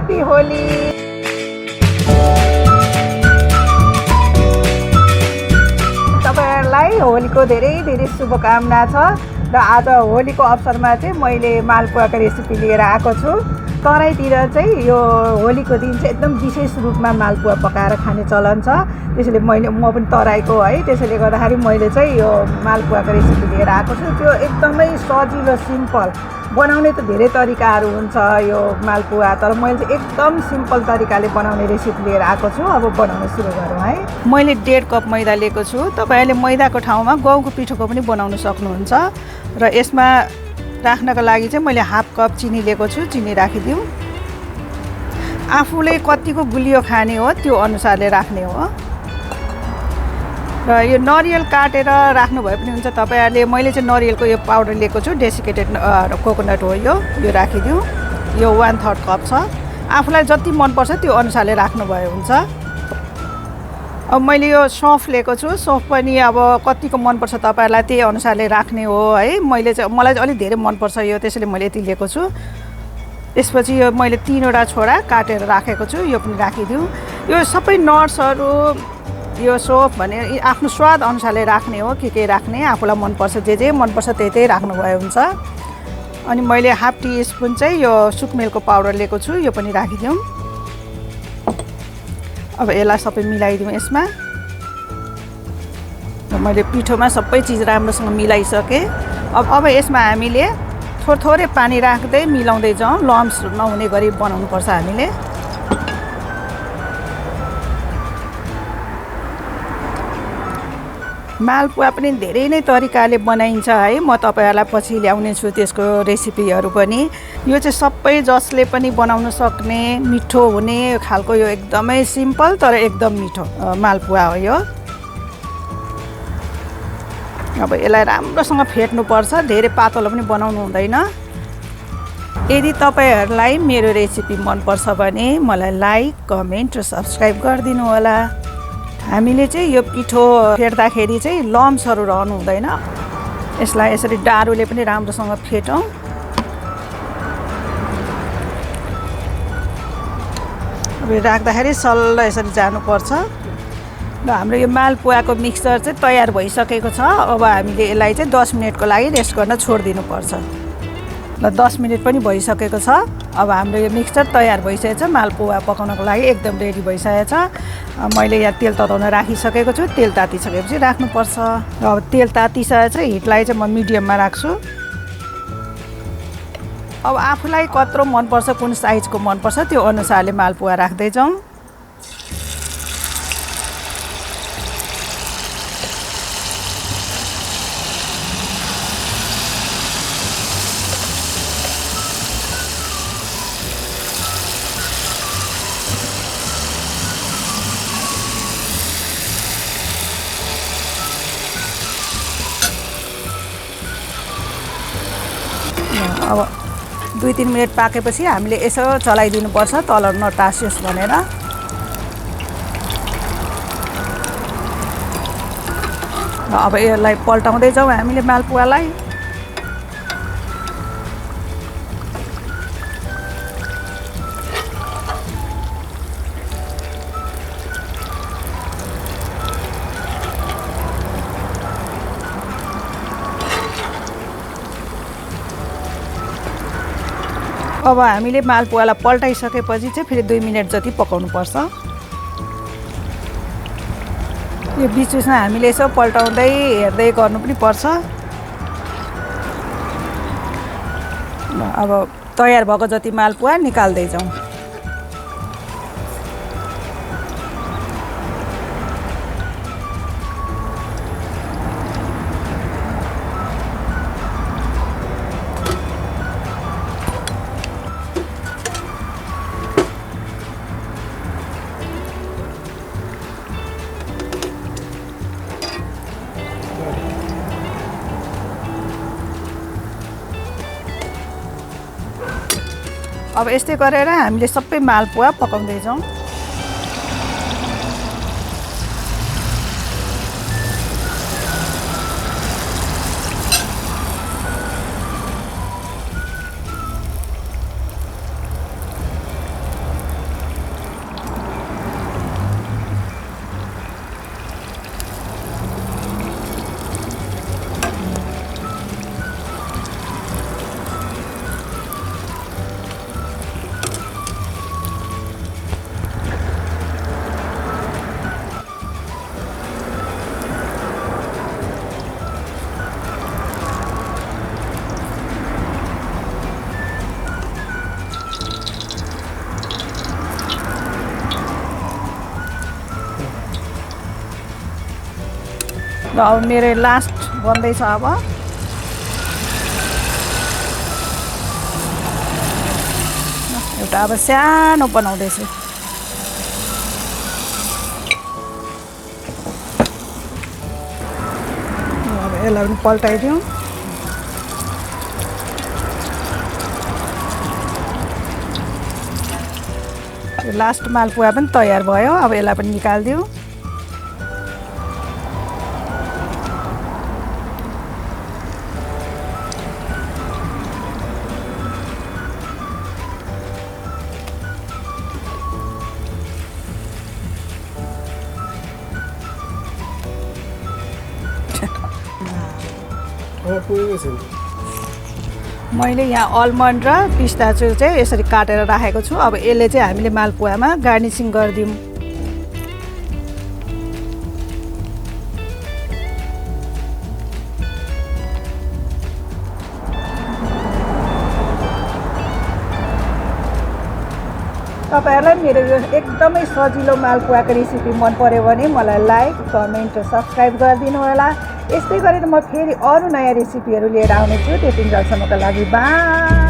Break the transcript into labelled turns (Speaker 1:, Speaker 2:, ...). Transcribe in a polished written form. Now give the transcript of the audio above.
Speaker 1: Happy Holi. तपाईहरुलाई होलीको धेरै धेरै शुभकामना छ र आज होलीको अवसरमा चाहिँ मैले मालपुवाको रेसिपी लिएर आएको छु। तराईतिर चाहिँ यो होलीको दिन चाहिँ एकदम विशेष रूपमा मालपुवा पकाएर खाने चलन छ। त्यसैले म पनि तराईको है, त्यसैले गर्दाखेरि मैले चाहिँ यो मालपुवाको रेसिपी लिएर आएको छु। त्यो एकदमै सजिलो सिम्पल, बनाउने त धेरै तरिकाहरू हुन्छ यो मालपुवा, तर मैले चाहिँ एकदम सिम्पल तरिकाले बनाउने रेसिपी लिएर आएको छु। अब बनाउन सुरु गरौँ है। मैले 1.5 कप मैदा लिएको छु। तपाईहरुले मैदाको ठाउँमा गहुँको पिठोको पनि बनाउन सक्नुहुन्छ र यसमा राख्नको लागि चाहिँ मैले 1/2 कप चिनी लिएको छु। चिनी राखिदिउँ। आफूले कतिको गुलियो खाने हो त्यो अनुसारले राख्ने हो र यो नरियल काटेर राख्नु भए पनि हुन्छ तपाईहरुले। मैले चाहिँ नरियलको यो पाउडर लिएको छु, डेसिकेटेड कोकोनट हो यो राखिदिउँ। यो 1/3 कप छ। आफूलाई जति मनपर्छ त्यो अनुसारले राख्नु भए हुन्छ। अब मैले यो सौँफ लिएको छु। सौँफ पनि अब कतिको मनपर्छ तपाईहरुलाई त्यही अनुसारले राख्ने हो है। मलाई चाहिँ अलिक धेरै मनपर्छ यो, त्यसैले मैले यति लिएको छु। त्यसपछि यो मैले 3वटा छोरा काटेर राखेको छु, यो पनि राखिदिउँ। यो सबै नट्सहरू, यो सौँफ भने आफ्नो स्वाद अनुसारले राख्ने हो, के राख्ने आफूलाई मनपर्छ, जे मनपर्छ त्यही राख्नु भए हुन्छ। अनि मैले 1/2 टीस्पुन चाहिँ यो सुकमेलको पाउडर लिएको छु, यो पनि राखिदिउँ। अब यसलाई सबै मिलाइदिउँ। यसमा मैले पिठोमा सबै चिज राम्रोसँग मिलाइसकेँ। अब यसमा हामीले थोरै पानी राख्दै मिलाउँदै जाउँ। लम्स नहुने गरी बनाउनु पर्छ हामीले। मालपुवा पनि धेरै नै तरिकाले बनाइन्छ है। म तपाईहरुलाई पछि ल्याउने छु त्यसको रेसिपीहरू पनि। यो चाहिँ सबै जसले पनि बनाउन सक्ने मिठो हुने खालको यो एकदमै सिम्पल तर एकदम मिठो मालपुवा हो यो। अब यसलाई राम्रोसँग फेट्नुपर्छ, धेरै पातलो पनि बनाउनु हुँदैन। यदि तपाईहरुलाई मेरो रेसिपी मनपर्छ भने मलाई लाइक, कमेन्ट र सब्स्क्राइब गरिदिनु होला। हामीले चाहिँ यो पिठो फेट्दाखेरि चाहिँ लम्सहरू रहनु हुँदैन। यसलाई यसरी डाडुले पनि राम्रोसँग फेटौँ। अब राख्दाखेरि सल्ल यसरी जानुपर्छ र हाम्रो यो मालपुवाको मिक्सचर चाहिँ तयार भइसकेको छ। अब हामीले यसलाई चाहिँ 10 मिनेटको लागि रेस्ट गर्न छोडिदिनुपर्छ र 10 मिनेट पनि भइसकेको छ। अब हाम्रो यो मिक्सचर तयार भइसकेको छ, मालपुवा पकाउनको लागि एकदम रेडी भइसकेको छ। मैले यहाँ तेल तताउन राखिसकेको छु। तेल तातिसकेपछि राख्नुपर्छ। र अब तेल तातिसकेको चाहिँ हिटलाई चाहिँ म मिडियममा राख्छु। अब आफूलाई कत्रो मनपर्छ, कुन साइजको मनपर्छ त्यो अनुसारले मालपुवा राख्दै जाउँ। अब 2-3 मिनट पाकेपछि हामीले यसो चलाइदिनुपर्छ तल नटासियोस् भनेर। अब यसलाई पल्टाउँदै जाउँ हामीले मालपुवालाई। अब हामीले मालपुवालाई पल्टाइसकेपछि चाहिँ फेरि 2 मिनट जति पकाउनुपर्छ। यो बिचमा हामीले यसो पल्टाउँदै हेर्दै गर्नु पनि पर्छ। अब तयार भएको जति मालपुवा निकाल्दै जाउँ। अब यस्तै गरेर हामीले सबै मालपुवा पकाउँदै जाउँ। अब मेरो लास्ट बन्दैछ अब एउटा अब सानो बनाउँदैछु अब यसलाई पनि पल्टाइदिउँ लास्ट मालपुवा पनि तयार भयो अब यसलाई पनि निकाल्दिउँ मैले यहाँ अलमन्ड र पिस्ताचियो चाहिँ यसरी काटेर राखेको छु अब यसले चाहिँ हामीले मालपुवामा गार्निसिङ गरिदिउँ तपाईहरुलाई मेरो यो एकदमै सजिलो मालपुवाको रेसिपी मन पर्यो भने मलाई लाइक कमेन्ट र सब्स्क्राइब गरिदिनु होला यस्तै गरेर म फेरि अरु नयाँ रेसिपीहरु लिएर आउने छु त्यतिन्जेलसम्मको लागि बाइ